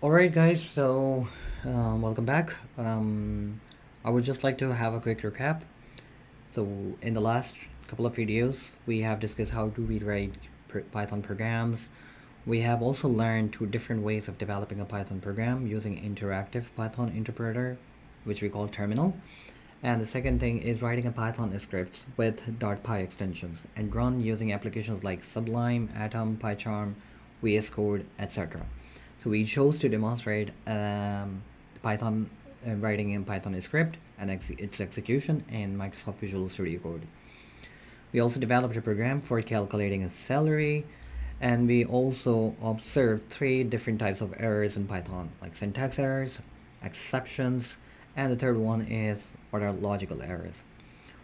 Alright guys, so welcome back. I would just like to have a quick recap. So in the last couple of videos, we have discussed how to rewrite Python programs. We have also learned two different ways of developing a Python program using interactive Python interpreter, which we call terminal. And the second thing is writing a Python scripts with .py extensions and run using applications like Sublime, Atom, PyCharm, VS Code, etc. So we chose to demonstrate Python writing in Python script and its execution in Microsoft Visual Studio Code. We also developed a program for calculating a salary, and we also observed three different types of errors in Python, like syntax errors, exceptions, and the third one is what are logical errors.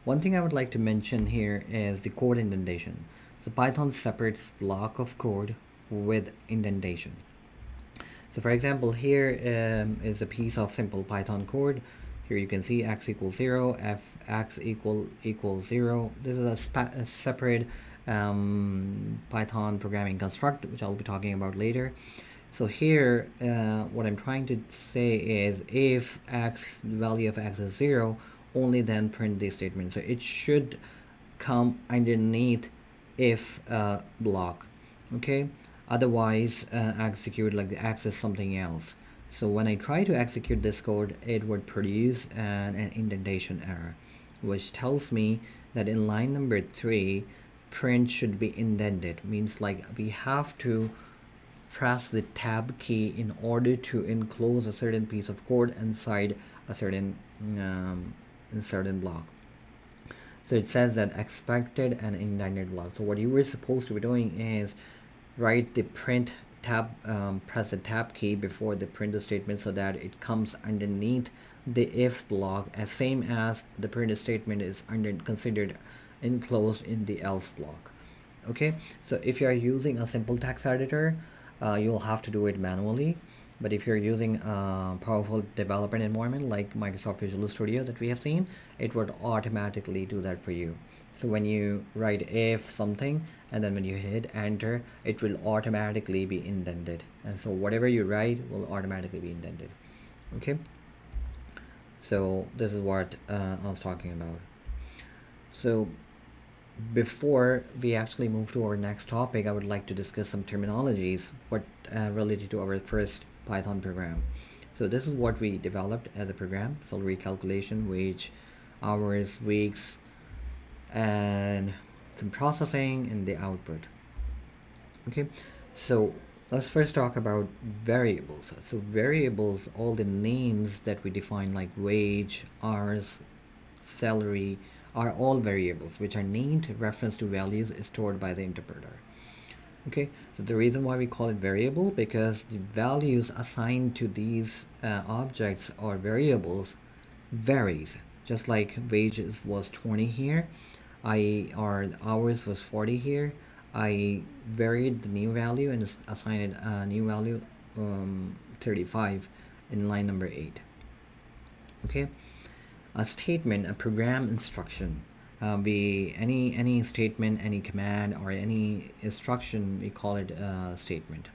One thing I would like to mention here is the code indentation. So Python separates block of code with indentation. So for example, here is a piece of simple Python code. Here you can see x equals 0, f x equals 0. This is a separate Python programming construct, which I'll be talking about later. So here, what I'm trying to say is if x, the value of x is 0, only then print this statement. So it should come underneath if block, okay? Otherwise, execute like the x is something else. So when I try to execute this code, it would produce an indentation error, which tells me that in line number 3, print should be indented. Means like we have to press the tab key in order to enclose a certain piece of code inside a certain block. So it says that expected and indented block. So what you were supposed to be doing is write the print tab, press the tab key before the print statement so that it comes underneath the if block, as same as the print statement is considered enclosed in the else block. Okay, so if you are using a simple text editor, you'll have to do it manually. But if you're using a powerful development environment like Microsoft Visual Studio that we have seen, it would automatically do that for you. So when you write if something and then when you hit enter, it will automatically be indented. And so whatever you write will automatically be indented. Okay, so this is what I was talking about. So before we actually move to our next topic, I would like to discuss some terminologies what related to our first Python program. So this is what we developed as a program: salary calculation, wage, hours, weeks, and some processing and the output. Okay, so let's first talk about variables. So variables, all the names that we define like wage, hours, salary, are all variables which are named in reference to values stored by the interpreter. Okay, so the reason why we call it variable, because the values assigned to these objects or variables varies. Just like wages was 20 here, or hours was 40 here, I varied the new value and assigned a new value 35 in line number 8. Okay, a statement, a program instruction. Be any statement, any command, or any instruction, we call it a statement.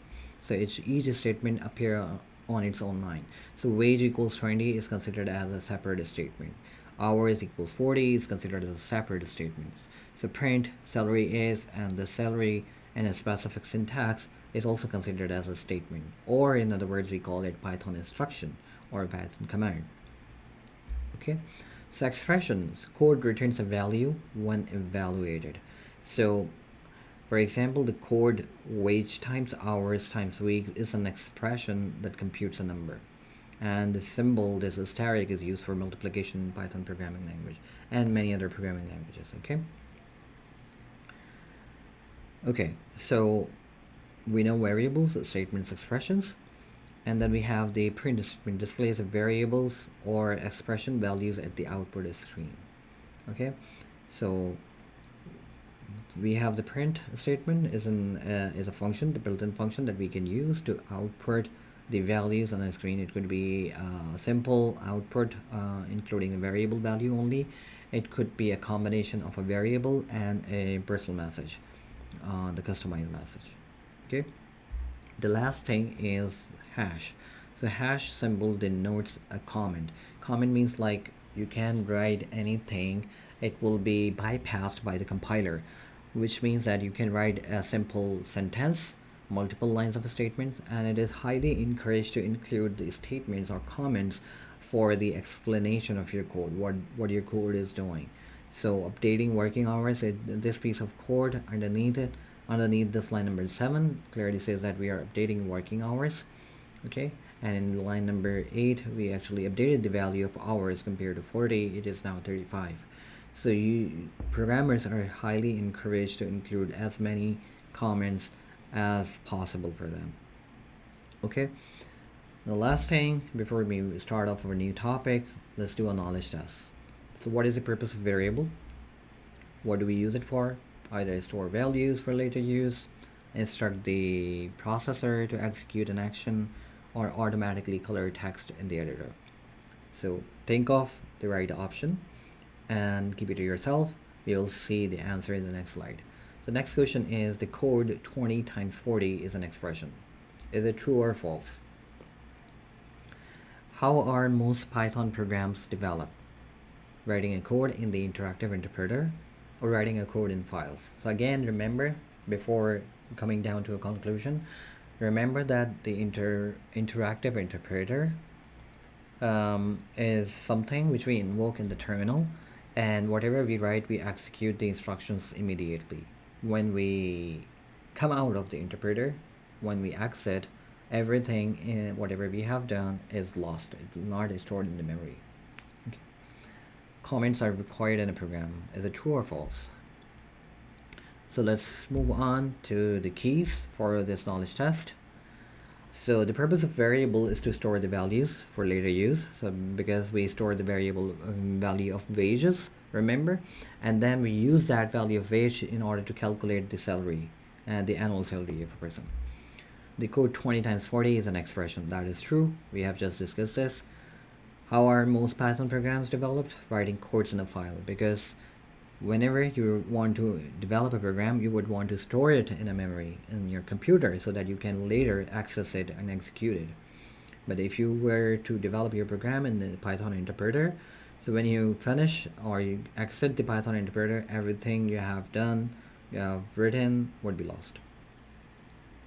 So each statement appear on its own line. So wage equals 20 is considered as a separate statement. Hours equals 40 is considered as a separate statement. So print salary is, and the salary and a specific syntax is also considered as a statement. Or in other words, we call it Python instruction or Python command. Okay, so expressions, code returns a value when evaluated. So for example, the code wage times hours times weeks is an expression that computes a number, and the symbol, this asterisk, is used for multiplication in Python programming language and many other programming languages. Okay, so we know variables, statements, expressions. And then we have the print statement displays the variables or expression values at the output screen. Okay, so we have the print statement is a function, the built-in function that we can use to output the values on a screen. It could be a simple output including a variable value only. It could be a combination of a variable and a personal message, the customized message. Okay, the last thing is hash. So hash symbol denotes a comment. Comment means like you can write anything, it will be bypassed by the compiler, which means that you can write a simple sentence, multiple lines of a statement, and it is highly encouraged to include the statements or comments for the explanation of your code, what your code is doing. So updating working hours, this piece of code underneath this line number 7 clearly says that we are updating working hours. Okay, and in line number 8 we actually updated the value of hours compared to 40, it is now 35. So programmers are highly encouraged to include as many comments as possible for them. Okay, the last thing before we start off our new topic, let's do a knowledge test. So what is the purpose of variable? What do we use it for? Either store values for later use, instruct the processor to execute an action, or automatically color text in the editor. So think of the right option and keep it to yourself. You'll see the answer in the next slide. The next question is, the code 20 times 40 is an expression. Is it true or false? How are most Python programs developed? Writing a code in the interactive interpreter or writing a code in files. So again, remember, before coming down to a conclusion, remember that the interactive interpreter is something which we invoke in the terminal, and whatever we write, we execute the instructions immediately. When we come out of the interpreter, when we exit, everything in whatever we have done is lost. It will not be stored in the memory. Okay. Comments are required in a program. Is it true or false? So let's move on to the keys for this knowledge test. So the purpose of variable is to store the values for later use. So because we store the variable value of wages, remember, and then we use that value of wage in order to calculate the salary and the annual salary of a person. The code 20 times 40 is an expression. That is true. We have just discussed this. How are most Python programs developed? Writing codes in a file, because whenever you want to develop a program, you would want to store it in a memory in your computer so that you can later access it and execute it. But if you were to develop your program in the Python interpreter, so when you finish or you exit the Python interpreter, everything you have done, you have written, would be lost.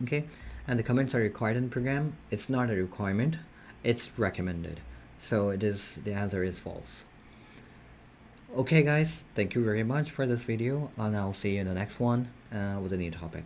Okay, and the comments are required in the program. It's not a requirement, it's recommended. So the answer is false. Okay guys, thank you very much for this video, and I'll see you in the next one with a new topic.